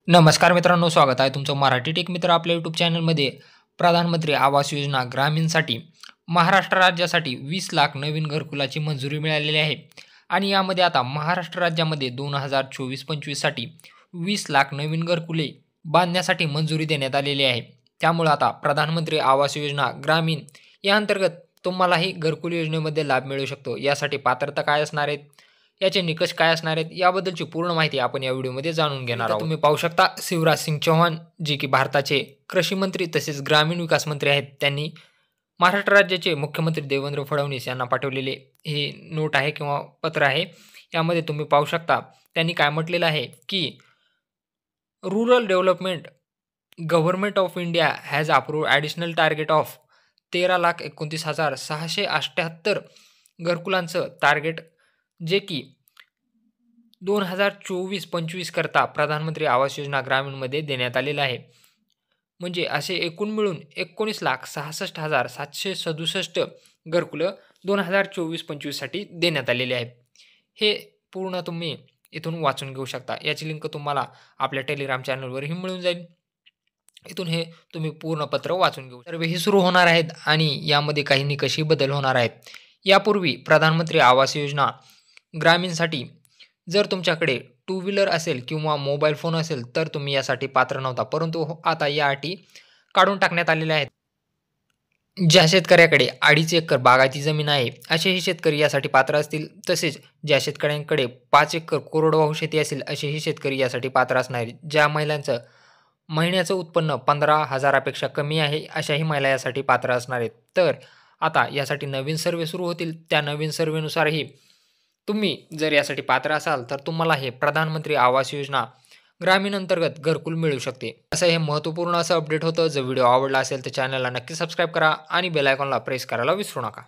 नमस्कार मित्रांनो, स्वागत आहे तुमचं मराठी टेक मित्र आपल्या यूट्यूब चॅनलमध्ये. प्रधानमंत्री आवास योजना ग्रामीणसाठी महाराष्ट्र राज्यासाठी 20 लाख नवीन घरकुलाची मंजुरी मिळालेली आहे. आणि यामध्ये आता महाराष्ट्र राज्यामध्ये 2024-25साठी 20 लाख नवीन घरकुले बांधण्यासाठी मंजुरी देण्यात आलेली आहे. त्यामुळे आता प्रधानमंत्री आवास योजना ग्रामीण या अंतर्गत तुम्हालाही घरकुल योजनेमध्ये लाभ मिळू शकतो. यासाठी पात्रता काय असणार आहेत, याचे निकष काय असणार आहेत, याबद्दलची पूर्ण माहिती आपण या व्हिडिओमध्ये जाणून घेणार आहोत. तुम्ही पाहू शकता, शिवराज सिंग चौहान जे की भारताचे कृषी मंत्री तसेच ग्रामीण विकास मंत्री आहेत, त्यांनी महाराष्ट्र राज्याचे मुख्यमंत्री देवेंद्र फडणवीस यांना पाठवलेले हे नोट आहे किंवा पत्र आहे. यामध्ये तुम्ही पाहू शकता त्यांनी काय म्हटलेलं आहे की rural development government of India has approved additional target of 13,29,678 घरकुलांचं टार्गेट, जे की 2024-25 करता प्रधानमंत्री आवास योजना ग्रामीणमध्ये देण्यात आलेलं आहे. म्हणजे असे एकूण मिळून 19,66,767 घरकुलं 2024-25साठी देण्यात आलेले आहेत. हे पूर्ण तुम्ही इथून वाचून घेऊ शकता. याची लिंक तुम्हाला आपल्या टेलिग्राम चॅनलवरही मिळून जाईल. इथून हे तुम्ही पूर्ण पत्र वाचून घेऊ. सर्वेही सुरू होणार आहेत आणि यामध्ये काही निकषही बदल होणार आहेत. यापूर्वी प्रधानमंत्री आवास योजना ग्रामीणसाठी जर तुमच्याकडे टू व्हीलर असेल किंवा मोबाईल फोन असेल तर तुम्ही यासाठी पात्र नव्हता, परंतु आता या अटी काढून टाकण्यात आलेल्या आहेत. ज्या शेतकऱ्याकडे 2.5 एकर बागायती जमीन आहे असेही शेतकरी यासाठी पात्र असतील. तसेच ज्या शेतकऱ्यांकडे 5 एकर कोरडवाहू शेती असेल असेही शेतकरी यासाठी पात्र असणार आहेत. ज्या महिलांचं महिन्याचं उत्पन्न 15,000पेक्षा कमी आहे अशाही महिला यासाठी पात्र असणार आहेत. तर आता यासाठी नवीन सर्वे सुरू होतील. त्या नवीन सर्वेनुसारही तुम्ही जर यासाठी पात्र असाल तर तुम्हाला हे प्रधानमंत्री आवास योजना ग्रामीण अंतर्गत घरकुल मिळू शकते. असं हे महत्त्वपूर्ण असं अपडेट होतं. जर व्हिडिओ आवडला असेल तर चॅनलला नक्की सबस्क्राईब करा आणि बेल आयकॉनला प्रेस करायला विसरू नका.